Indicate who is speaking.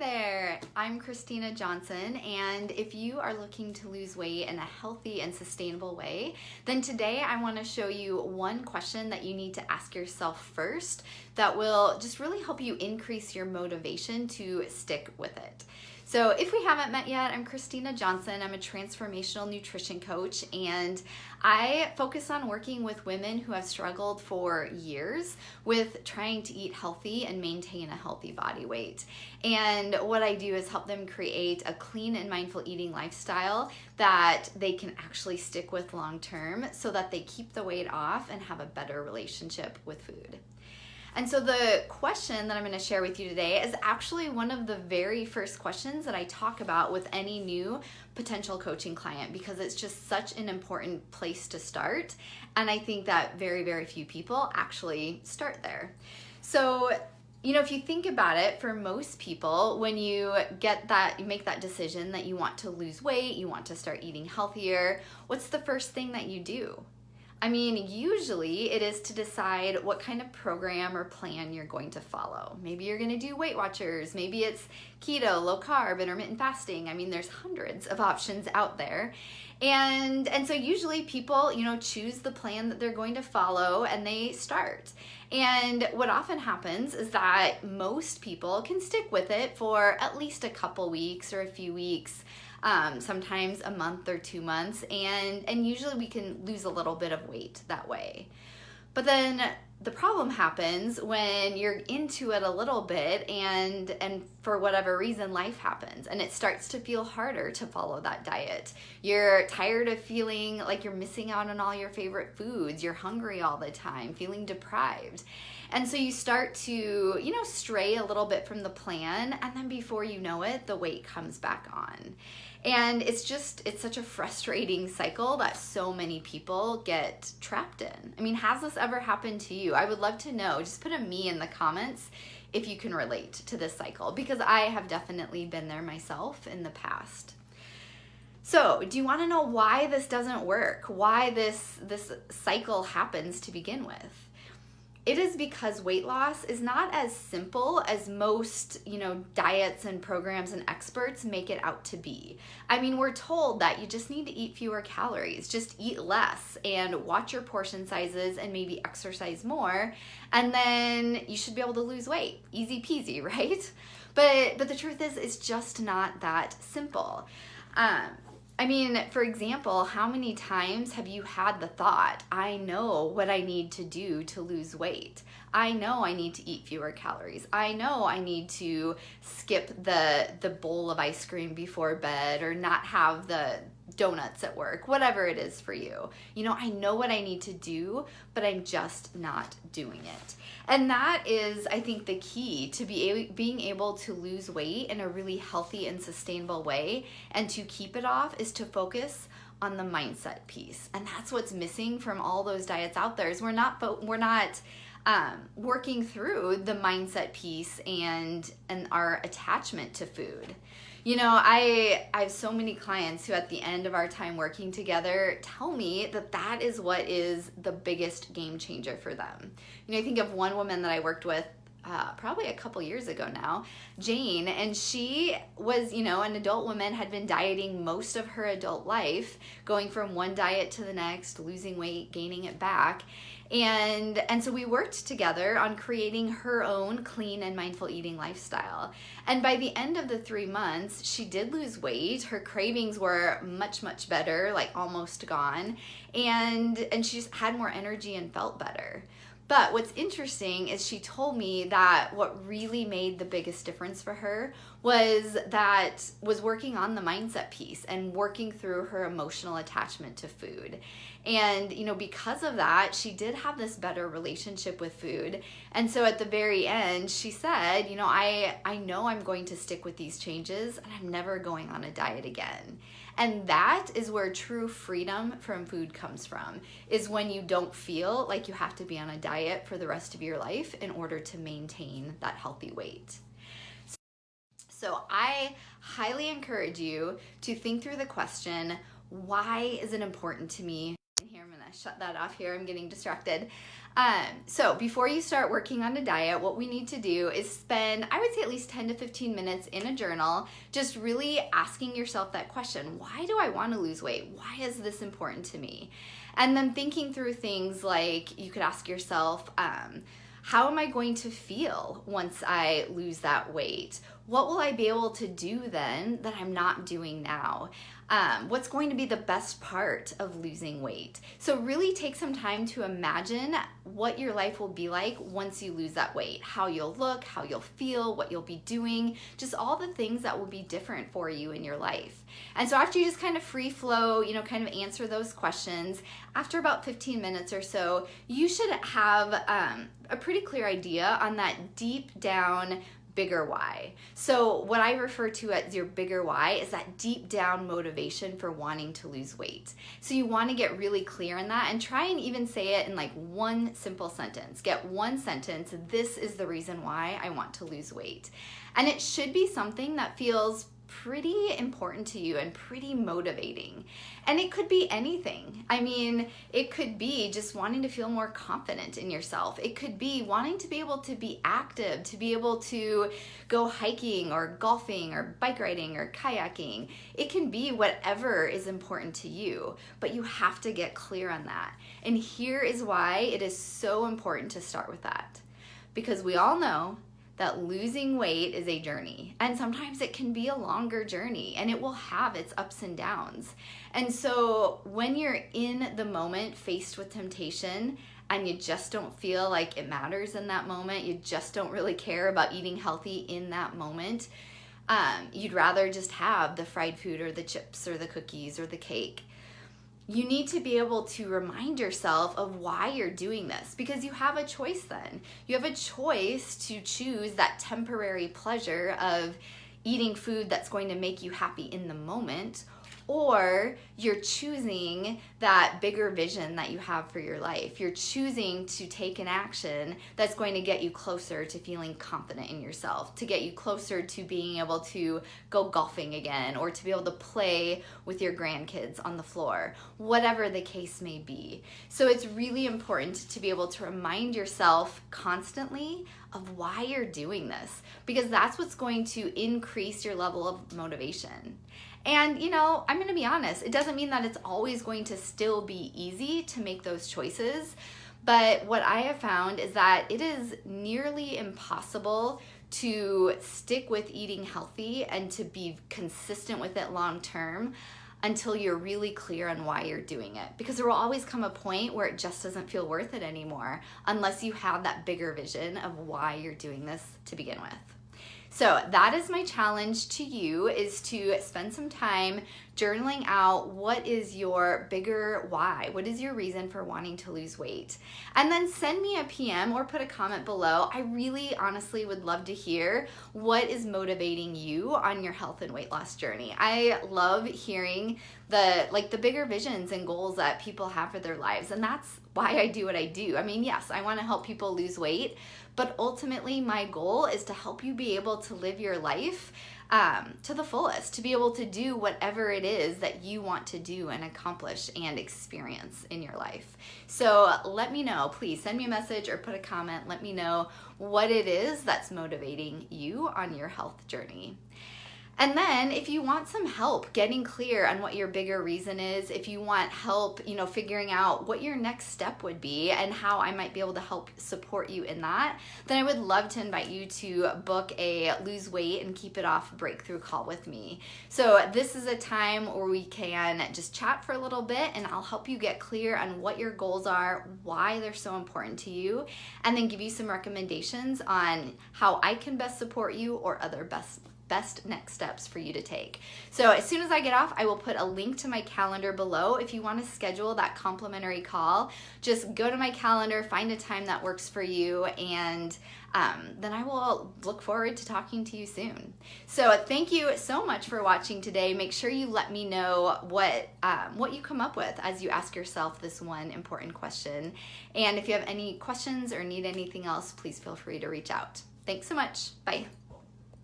Speaker 1: there, I'm Christina Johnson, and if you are looking to lose weight in a healthy and sustainable way, then today I want to show you one question that you need to ask yourself first that will just really help you increase your motivation to stick with it. So if we haven't met yet, I'm Christina Johnson. I'm a transformational nutrition coach, and I focus on working with women who have struggled for years with trying to eat healthy and maintain a healthy body weight. And what I do is help them create a clean and mindful eating lifestyle that they can actually stick with long term so that they keep the weight off and have a better relationship with food. And so the question that I'm going to share with you today is actually one of the very first questions that I talk about with any new potential coaching client, because it's just such an important place to start. And I think that very, very few people actually start there. So, if you think about it, for most people, when you make that decision that you want to lose weight, you want to start eating healthier, what's the first thing that you do? Usually it is to decide what kind of program or plan you're going to follow. Maybe you're going to do Weight Watchers. Maybe it's keto, low carb, intermittent fasting. There's hundreds of options out there. And so usually people, choose the plan that they're going to follow and they start. And what often happens is that most people can stick with it for at least a couple weeks or a few weeks. Sometimes a month or 2 months, and usually we can lose a little bit of weight that way. But then the problem happens when you're into it a little bit and for whatever reason life happens and it starts to feel harder to follow that diet. You're tired of feeling like you're missing out on all your favorite foods, you're hungry all the time, feeling deprived. And so you start to, stray a little bit from the plan, and then before you know it, the weight comes back on. And it's such a frustrating cycle that so many people get trapped in. Has this ever happened to you? I would love to know. Just put a me in the comments if you can relate to this cycle, because I have definitely been there myself in the past. So, do you want to know why this doesn't work? Why this cycle happens to begin with? It is because weight loss is not as simple as most, diets and programs and experts make it out to be. We're told that you just need to eat fewer calories, just eat less and watch your portion sizes and maybe exercise more, and then you should be able to lose weight. Easy peasy, right? But the truth is, it's just not that simple. For example, how many times have you had the thought, I know what I need to do to lose weight. I know I need to eat fewer calories. I know I need to skip the bowl of ice cream before bed or not have the donuts at work, whatever it is for you. I know what I need to do, but I'm just not doing it. And that is, I think, the key to being able to lose weight in a really healthy and sustainable way, and to keep it off is to focus on the mindset piece. And that's what's missing from all those diets out there, is we're not working through the mindset piece and our attachment to food. I have so many clients who at the end of our time working together tell me that is what is the biggest game changer for them. I think of one woman that I worked with probably a couple years ago now, Jane, and she was, an adult woman, had been dieting most of her adult life, going from one diet to the next, losing weight, gaining it back. And so we worked together on creating her own clean and mindful eating lifestyle. And by the end of the 3 months, she did lose weight. Her cravings were much, much better, like almost gone. And she just had more energy and felt better. But what's interesting is she told me that what really made the biggest difference for her was working on the mindset piece and working through her emotional attachment to food. And, because of that, she did have this better relationship with food. And so at the very end, she said, I know I'm going to stick with these changes and I'm never going on a diet again. And that is where true freedom from food comes from, is when you don't feel like you have to be on a diet for the rest of your life in order to maintain that healthy weight. So I highly encourage you to think through the question, why is it important to me? And here I'm going to shut that off here. I'm getting distracted. So before you start working on a diet, what we need to do is spend, I would say, at least 10 to 15 minutes in a journal, just really asking yourself that question: why do I want to lose weight? Why is this important to me? And then thinking through things like, you could ask yourself, how am I going to feel once I lose that weight? What will I be able to do then that I'm not doing now? What's going to be the best part of losing weight? So really take some time to imagine what your life will be like once you lose that weight, how you'll look, how you'll feel, what you'll be doing, just all the things that will be different for you in your life. And so after you just kind of free flow, kind of answer those questions, after about 15 minutes or so, you should have a pretty clear idea on that deep down bigger why. So what I refer to as your bigger why is that deep down motivation for wanting to lose weight. So you want to get really clear on that and try and even say it in like one simple sentence. Get one sentence: this is the reason why I want to lose weight. And it should be something that feels pretty important to you and pretty motivating. And it could be anything. I mean, it could be just wanting to feel more confident in yourself. It could be wanting to be able to be active, to be able to go hiking or golfing or bike riding or kayaking. It can be whatever is important to you, but you have to get clear on that. And here is why it is so important to start with that. Because we all know that losing weight is a journey, and sometimes it can be a longer journey, and it will have its ups and downs. And so when you're in the moment faced with temptation and you just don't feel like it matters in that moment, you just don't really care about eating healthy in that moment, you'd rather just have the fried food or the chips or the cookies or the cake. You need to be able to remind yourself of why you're doing this, because you have a choice then. You have a choice to choose that temporary pleasure of eating food that's going to make you happy in the moment, or you're choosing that bigger vision that you have for your life. You're choosing to take an action that's going to get you closer to feeling confident in yourself, to get you closer to being able to go golfing again, or to be able to play with your grandkids on the floor, whatever the case may be. So it's really important to be able to remind yourself constantly of why you're doing this, because that's what's going to increase your level of motivation. And, I'm going to be honest, it doesn't mean that it's always going to still be easy to make those choices. But what I have found is that it is nearly impossible to stick with eating healthy and to be consistent with it long term until you're really clear on why you're doing it. Because there will always come a point where it just doesn't feel worth it anymore unless you have that bigger vision of why you're doing this to begin with. So that is my challenge to you, is to spend some time journaling out what is your bigger why. What is your reason for wanting to lose weight? And then send me a PM or put a comment below. I really honestly would love to hear what is motivating you on your health and weight loss journey. I love hearing the bigger visions and goals that people have for their lives. And that's why I do what I do. I mean, yes, I want to help people lose weight, but ultimately my goal is to help you be able to live your life to the fullest, to be able to do whatever it is that you want to do and accomplish and experience in your life. So let me know, please send me a message or put a comment. Let me know what it is that's motivating you on your health journey. And then if you want some help getting clear on what your bigger reason is, if you want help, figuring out what your next step would be and how I might be able to help support you in that, then I would love to invite you to book a lose weight and keep it off breakthrough call with me. So this is a time where we can just chat for a little bit, and I'll help you get clear on what your goals are, why they're so important to you, and then give you some recommendations on how I can best support you or other best next steps for you to take. So as soon as I get off, I will put a link to my calendar below. If you want to schedule that complimentary call, just go to my calendar, find a time that works for you, and then I will look forward to talking to you soon. So thank you so much for watching today. Make sure you let me know what you come up with as you ask yourself this one important question. And if you have any questions or need anything else, please feel free to reach out. Thanks so much. Bye.